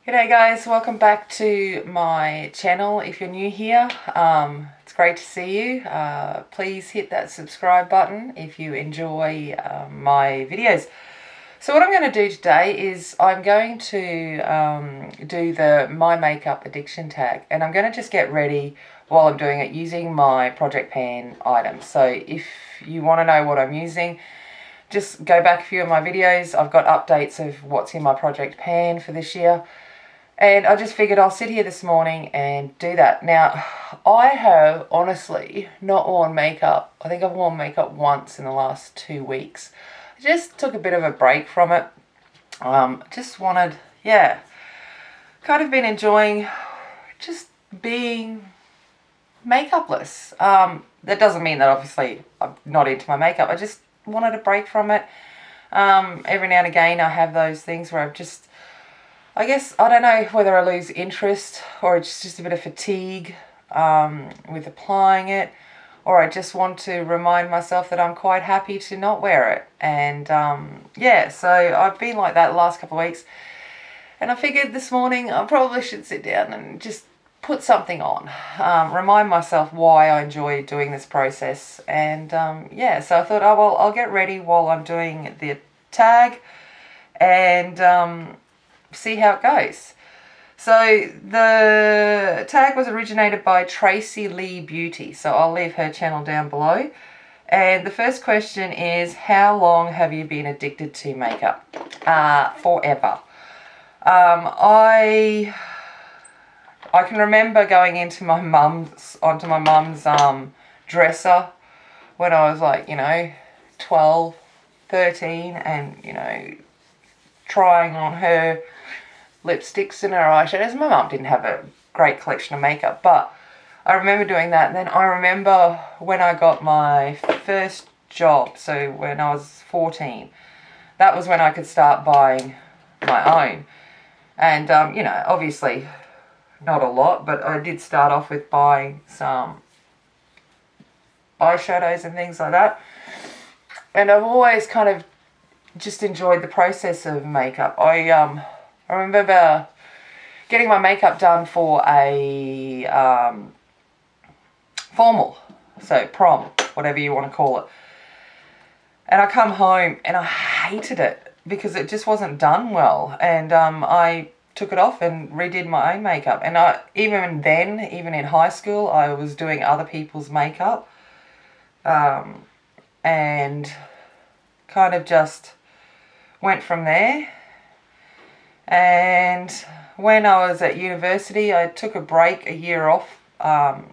G'day guys, welcome back to my channel. If you're new here, it's great to see you. Please hit that subscribe button if you enjoy my videos. So what I'm going to do today is I'm going to do the My Makeup Addiction tag, and I'm going to just get ready while I'm doing it using my Project Pan items. So if you want to know what I'm using, just go back a few of my videos. I've got updates of what's in my Project Pan for this year. And I just figured I'll sit here this morning and do that. Now, I have honestly not worn makeup. I think I've worn makeup once in the last 2 weeks. I just took a bit of a break from it. Just wanted, kind of been enjoying just being makeupless. That doesn't mean that obviously I'm not into my makeup. I just wanted a break from it. Every now and again I have those things where I guess, I don't know whether I lose interest or it's just a bit of fatigue with applying it, or I just want to remind myself that I'm quite happy to not wear it. And so I've been like that the last couple of weeks, and I figured this morning I probably should sit down and just put something on, remind myself why I enjoy doing this process. And so I thought, oh well, I'll get ready while I'm doing the tag and see how it goes. So the tag was originated by Tracy Lee Beauty, so I'll leave her channel down below. And the first question is, how long have you been addicted to makeup? Forever. I can remember going onto my mum's dresser when I was like, 12, 13, and trying on her lipsticks and her eyeshadows. My mum didn't have a great collection of makeup, but I remember doing that. And then I remember when I got my first job, so when I was 14, that was when I could start buying my own. And, obviously not a lot, but I did start off with buying some eyeshadows and things like that. And I've always kind of just enjoyed the process of makeup. I remember getting my makeup done for a formal, so prom, whatever you want to call it. And I come home and I hated it because it just wasn't done well. And I took it off and redid my own makeup. And even in high school, I was doing other people's makeup, and kind of just went from there. And when I was at university, I took a break, a year off,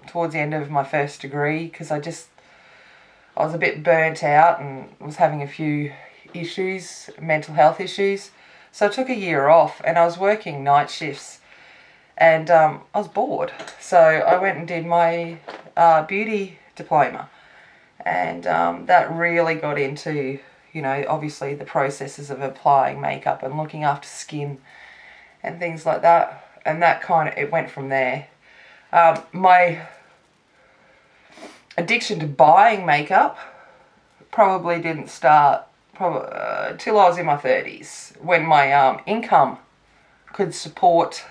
towards the end of my first degree, because I was a bit burnt out and was having a few issues, mental health issues. So I took a year off, and I was working night shifts, and I was bored. So I went and did my beauty diploma, and that really got into obviously the processes of applying makeup and looking after skin and things like that. And that it went from there. My addiction to buying makeup probably didn't start till I was in my 30s, when my income could support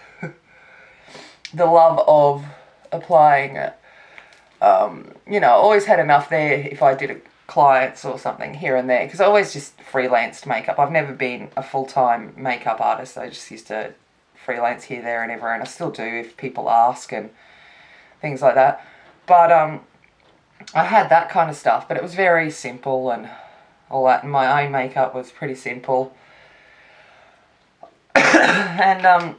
the love of applying it. I always had enough there if I did clients or something here and there, because I always just freelanced makeup. I've never been a full-time makeup artist. I just used to freelance here, there and everywhere, and I still do if people ask and things like that. But I had that kind of stuff, but it was very simple and all that, and my own makeup was pretty simple. And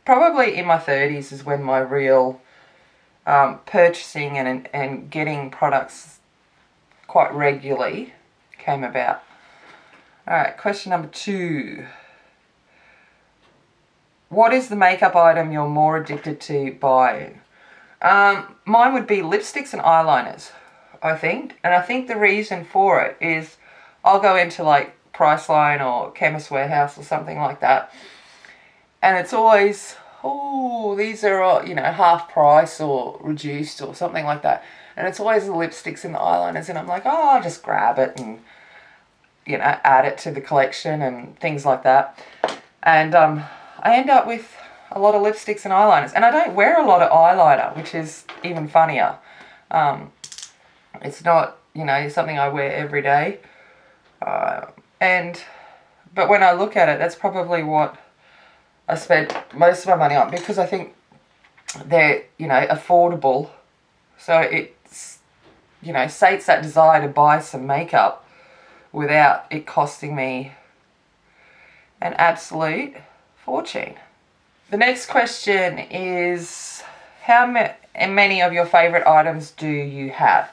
probably in my 30s is when my real purchasing and getting products quite regularly came about. Alright, question number 2. What is the makeup item you're more addicted to buying? Mine would be lipsticks and eyeliners, I think. And I think the reason for it is I'll go into like Priceline or Chemist Warehouse or something like that, and it's always, these are, half price or reduced or something like that. And it's always the lipsticks and the eyeliners, and I'm like, I'll just grab it and, add it to the collection and things like that. And I end up with a lot of lipsticks and eyeliners. And I don't wear a lot of eyeliner, which is even funnier. It's not, you know, something I wear every day. But when I look at it, that's probably what I spent most of my money on, because I think they're, you know, affordable. So it's, you know, sates that desire to buy some makeup without it costing me an absolute fortune. The next question is, how many of your favourite items do you have?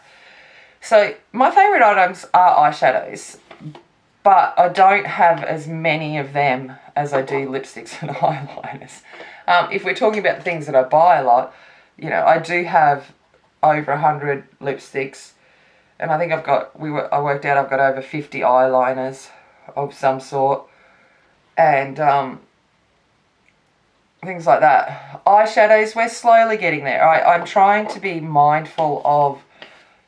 So my favourite items are eyeshadows, but I don't have as many of them as I do lipsticks and eyeliners. If we're talking about the things that I buy a lot, you know, I do have over 100 lipsticks, and I think I worked out I've got over 50 eyeliners of some sort, and things like that. Eyeshadows, we're slowly getting there. I'm trying to be mindful of,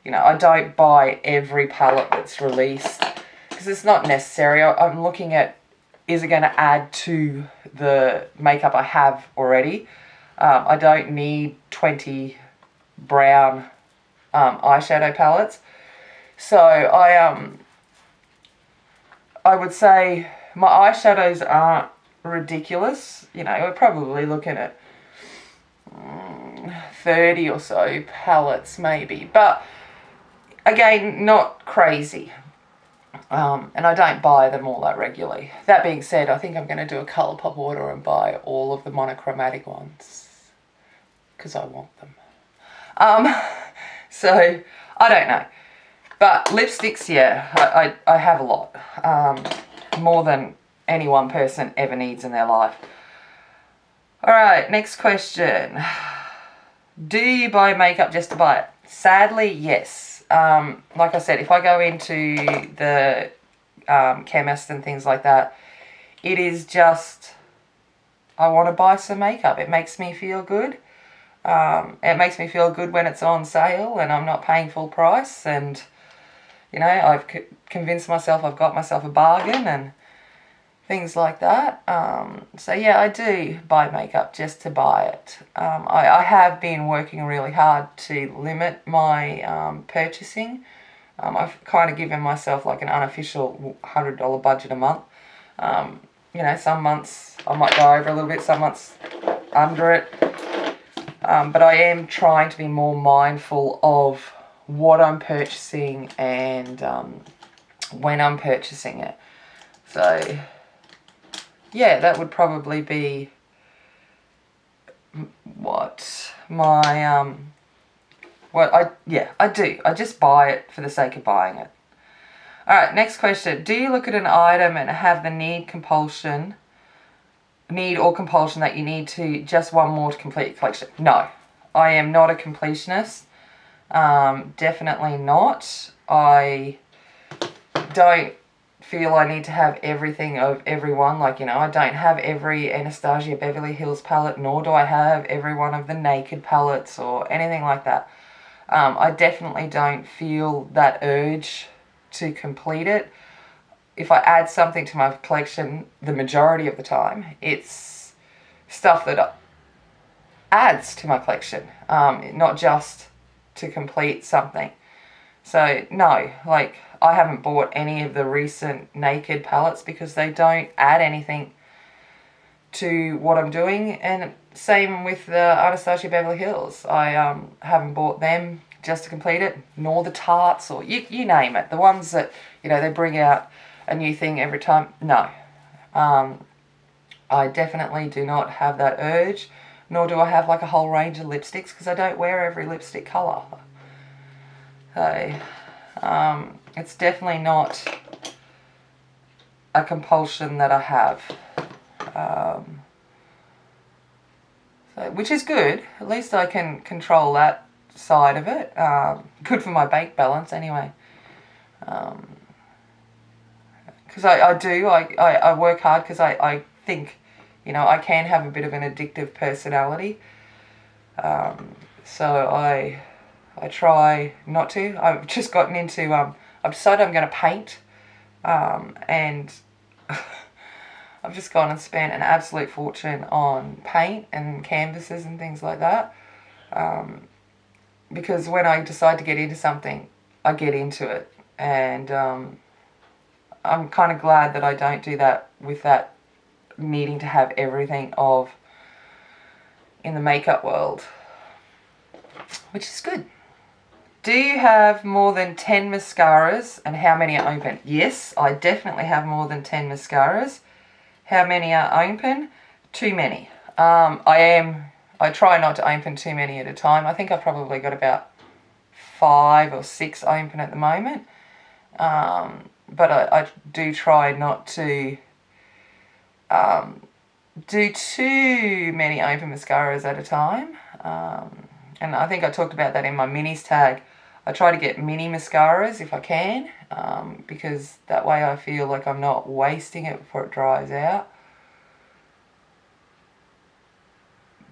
you know, I don't buy every palette that's released, because it's not necessary. I'm looking at, is it going to add to the makeup I have already? I don't need 20 brown eyeshadow palettes. So I would say my eyeshadows aren't ridiculous. You know, we're probably looking at 30 or so palettes maybe. But again, not crazy. And I don't buy them all that regularly. That being said, I think I'm going to do a Colourpop order and buy all of the monochromatic ones, because I want them. So, I don't know. But lipsticks, yeah, I have a lot. More than any one person ever needs in their life. Alright, next question. Do you buy makeup just to buy it? Sadly, yes. Like I said, if I go into the chemist and things like that, it is just, I want to buy some makeup. It makes me feel good. It makes me feel good when it's on sale and I'm not paying full price, and, you know, I've convinced myself I've got myself a bargain and things like that. So yeah, I do buy makeup just to buy it. I have been working really hard to limit my purchasing. I've kind of given myself like an unofficial $100 budget a month. You know, some months I might go over a little bit, some months under it. But I am trying to be more mindful of what I'm purchasing and when I'm purchasing it. So yeah, that would probably be what my I do. I just buy it for the sake of buying it. Alright, next question. Do you look at an item and have the need or compulsion that you need to just one more to complete your collection? No, I am not a completionist. Definitely not. I don't feel I need to have everything of everyone. Like, you know, I don't have every Anastasia Beverly Hills palette, nor do I have every one of the Naked palettes or anything like that. I definitely don't feel that urge to complete it. If I add something to my collection, the majority of the time, it's stuff that adds to my collection, not just to complete something. So no, like, I haven't bought any of the recent Naked palettes because they don't add anything to what I'm doing, and same with the Anastasia Beverly Hills. I haven't bought them just to complete it, nor the Tarts, or you name it. The ones that, you know, they bring out a new thing every time. No. I definitely do not have that urge, nor do I have like a whole range of lipsticks, because I don't wear every lipstick colour. So, it's definitely not a compulsion that I have. So, which is good. At least I can control that side of it. Good for my bank balance anyway. Because I work hard, because I think, you know, I can have a bit of an addictive personality. So I try not to. I've just gotten into, I've decided I'm going to paint. And I've just gone and spent an absolute fortune on paint and canvases and things like that. Because when I decide to get into something, I get into it. And I'm kind of glad that I don't do that with that needing to have everything of in the makeup world, which is good. Do you have more than 10 mascaras and how many are open? Yes, I definitely have more than 10 mascaras. How many are open? Too many. I try not to open too many at a time. I think I've probably got about 5 or 6 open at the moment. But I do try not to do too many open mascaras at a time. And I think I talked about that in my minis tag. I try to get mini mascaras if I can, because that way I feel like I'm not wasting it before it dries out.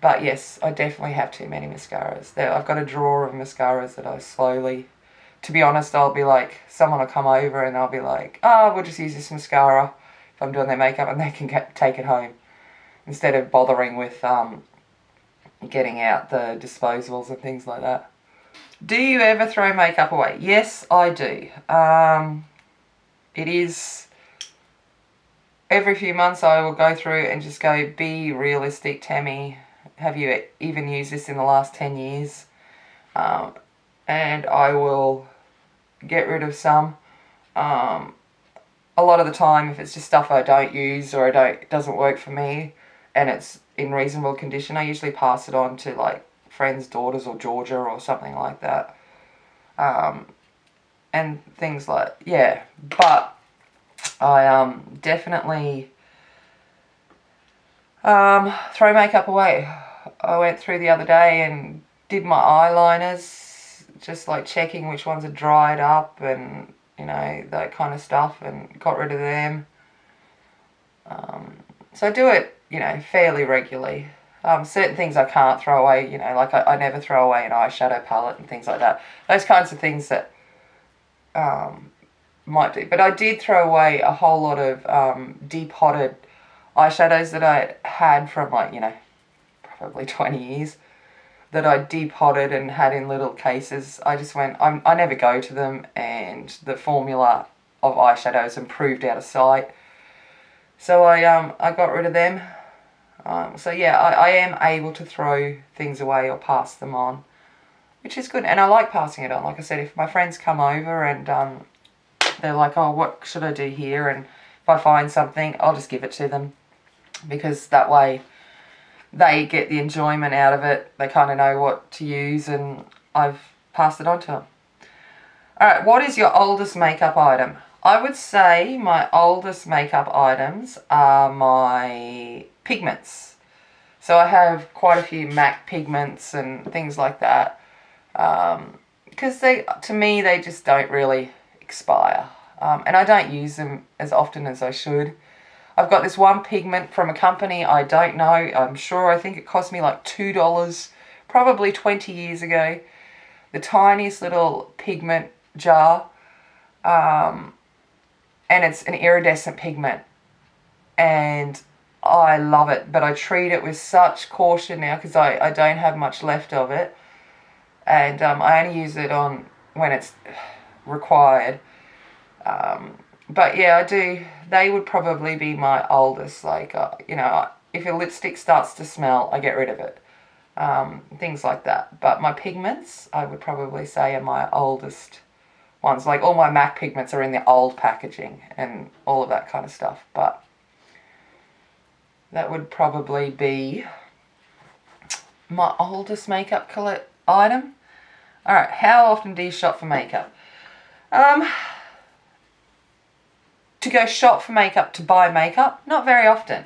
But yes, I definitely have too many mascaras. I've got a drawer of mascaras that I slowly, to be honest, I'll be like, someone will come over and I'll be like, oh, we'll just use this mascara if I'm doing their makeup, and they can take it home instead of bothering with getting out the disposables and things like that. Do you ever throw makeup away? Yes, I do. It is every few months I will go through and just go, be realistic, Tammy. Have you even used this in the last 10 years? And I will get rid of some. A lot of the time, if it's just stuff I don't use or it doesn't work for me and it's in reasonable condition, I usually pass it on to like friends' daughters or Georgia or something like that. And things like, yeah. But I definitely throw makeup away. I went through the other day and did my eyeliners, just like checking which ones are dried up and, you know, that kind of stuff, and got rid of them. So I do it, you know, fairly regularly. Certain things I can't throw away, you know, like I never throw away an eyeshadow palette and things like that. Those kinds of things that might do. But I did throw away a whole lot of depotted eyeshadows that I had from, like, you know, probably 20 years, that I depotted and had in little cases. I just went, I never go to them, and the formula of eyeshadows improved out of sight. So I got rid of them. So yeah, I am able to throw things away or pass them on, which is good. And I like passing it on. Like I said, if my friends come over and they're like, oh, what should I do here? And if I find something, I'll just give it to them, because that way they get the enjoyment out of it. They kind of know what to use, and I've passed it on to them. Alright, what is your oldest makeup item? I would say my oldest makeup items are my pigments. So I have quite a few MAC pigments and things like that. Because to me, they just don't really expire. And I don't use them as often as I should. I've got this one pigment from a company I don't know. I think it cost me like $2, probably 20 years ago. The tiniest little pigment jar. And it's an iridescent pigment. And I love it, but I treat it with such caution now because I don't have much left of it. And I only use it on when it's required. But yeah, I do. They would probably be my oldest. Like, you know, if a lipstick starts to smell, I get rid of it. Things like that. But my pigments, I would probably say, are my oldest ones. Like, all my MAC pigments are in the old packaging and all of that kind of stuff. But that would probably be my oldest makeup item. Alright, how often do you shop for makeup? To go shop for makeup, to buy makeup, not very often.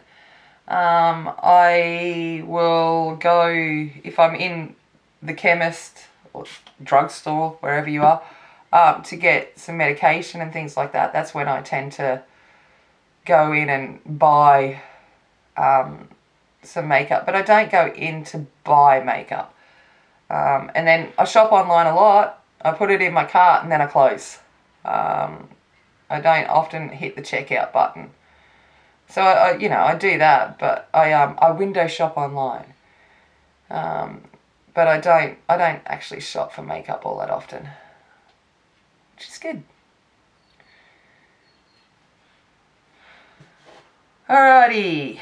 I will go, if I'm in the chemist or drugstore, wherever you are, to get some medication and things like that. That's when I tend to go in and buy some makeup. But I don't go in to buy makeup. And then I shop online a lot. I put it in my cart and then I close. I don't often hit the checkout button. So you know, I do that, but I window shop online. But I don't actually shop for makeup all that often, which is good. Alrighty.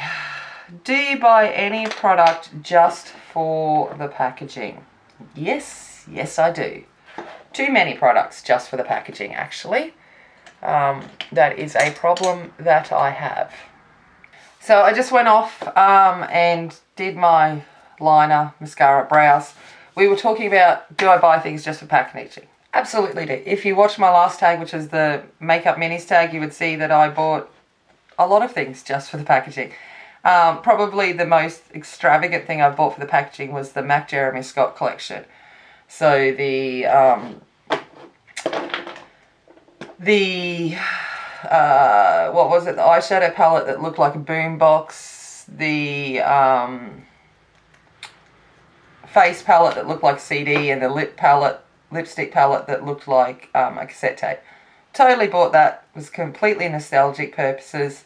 Do you buy any product just for the packaging? Yes, yes I do. Too many products just for the packaging, actually. That is a problem that I have. So I just went off and did my liner, mascara, brows. We were talking about, do I buy things just for packaging? Absolutely do. If you watch my last tag, which is the makeup minis tag, you would see that I bought a lot of things just for the packaging. Probably the most extravagant thing I've bought for the packaging was the MAC Jeremy Scott collection. So the what was it? The eyeshadow palette that looked like a boombox. The face palette that looked like a CD, and the lipstick palette that looked like a cassette tape. Totally bought that. It was completely nostalgic purposes.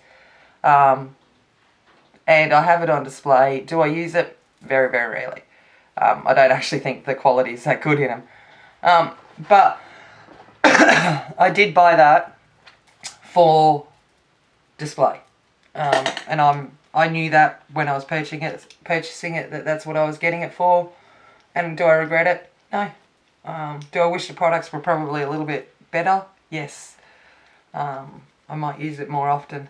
And I have it on display. Do I use it? Very, very rarely. I don't actually think the quality is that good in them. But I did buy that for display. And I knew that when I was purchasing it, that's what I was getting it for. And do I regret it? No. Do I wish the products were probably a little bit better? Yes. I might use it more often.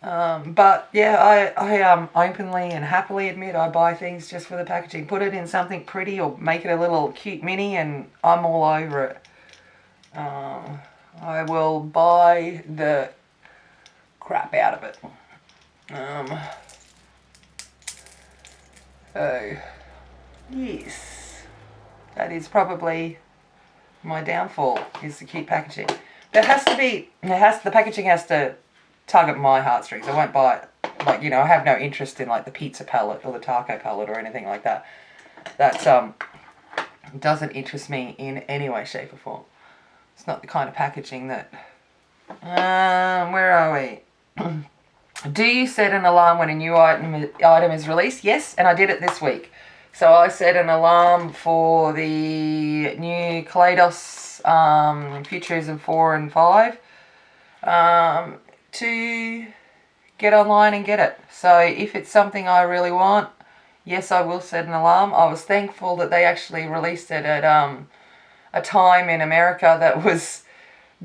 But yeah, I openly and happily admit I buy things just for the packaging. Put it in something pretty or make it a little cute mini and I'm all over it. I will buy the crap out of it. Oh, yes. That is probably my downfall, is the cute packaging. There has to be, the packaging has to tug at my heartstrings. I won't buy it. Like, you know, I have no interest in like the pizza palette or the taco palette or anything like that. That doesn't interest me in any way, shape or form. It's not the kind of packaging that... where are we? Do you set an alarm when a new item is released? Yes, and I did it this week. So I set an alarm for the new Kaleidos Futurism 4 and 5 to get online and get it. So if it's something I really want, yes, I will set an alarm. I was thankful that they actually released it at a time in America that was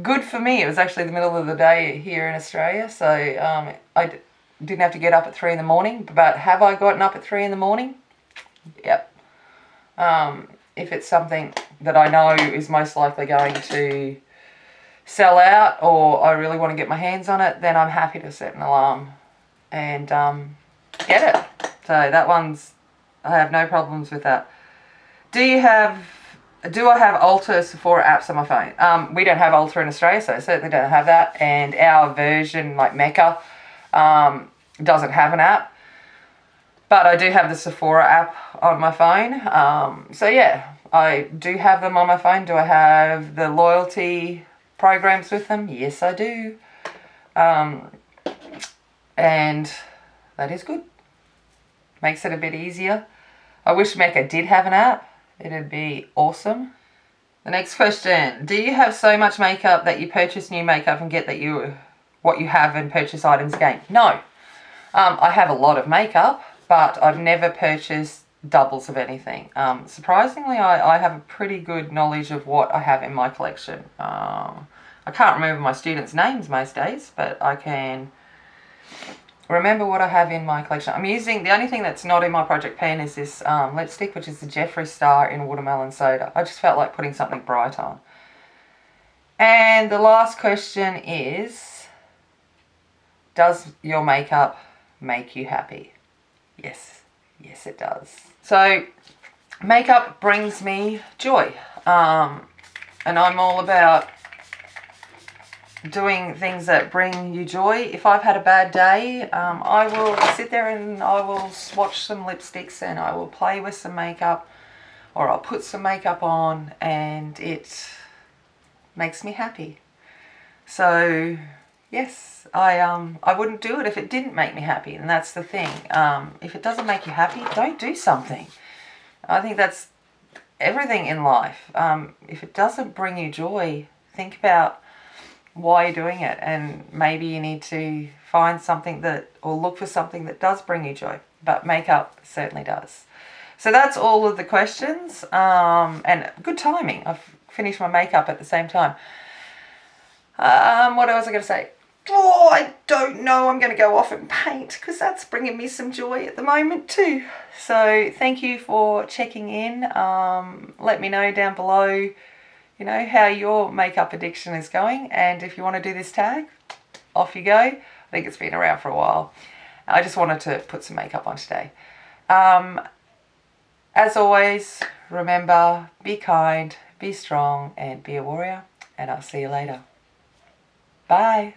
good for me. It was actually the middle of the day here in Australia, so I didn't have to get up at 3 in the morning. But have I gotten up at 3 in the morning? Yep. If it's something that I know is most likely going to sell out or I really want to get my hands on it, then I'm happy to set an alarm and get it. So that one's, I have no problems with that. Do I have Ulta, Sephora apps on my phone? We don't have Ulta in Australia, so I certainly don't have that. And our version, like Mecca, doesn't have an app. But I do have the Sephora app on my phone. So yeah, I do have them on my phone. Do I have the loyalty programs with them? Yes, I do. And that is good. Makes it a bit easier. I wish Mecca did have an app. It'd be awesome. The next question. Do you have so much makeup that you purchase new makeup and get that what you have and purchase items again? No. I have a lot of makeup, but I've never purchased doubles of anything. Surprisingly, I have a pretty good knowledge of what I have in my collection. I can't remember my students' names most days, but I can remember what I have in my collection. I'm using, the only thing that's not in my project pan is this lipstick, which is the Jeffree Star in Watermelon Soda. I just felt like putting something bright on. And the last question is, does your makeup make you happy? Yes. Yes, it does. So, makeup brings me joy. And I'm all about doing things that bring you joy. If I've had a bad day, I will sit there and I will swatch some lipsticks and I will play with some makeup, or I'll put some makeup on and it makes me happy. So Yes, I wouldn't do it if it didn't make me happy, and that's the thing. If it doesn't make you happy, don't do something. I think that's everything in life. If it doesn't bring you joy, think about why you're doing it, and maybe you need to find something that, or look for something that does bring you joy. But makeup certainly does. So that's all of the questions, and good timing. I've finished my makeup at the same time. What else was I going to say? Oh, I don't know. I'm going to go off and paint because that's bringing me some joy at the moment too. So thank you for checking in. Let me know down below, you know, how your makeup addiction is going. And if you want to do this tag, off you go. I think it's been around for a while. I just wanted to put some makeup on today. As always, remember, be kind, be strong, and be a warrior. And I'll see you later. Bye.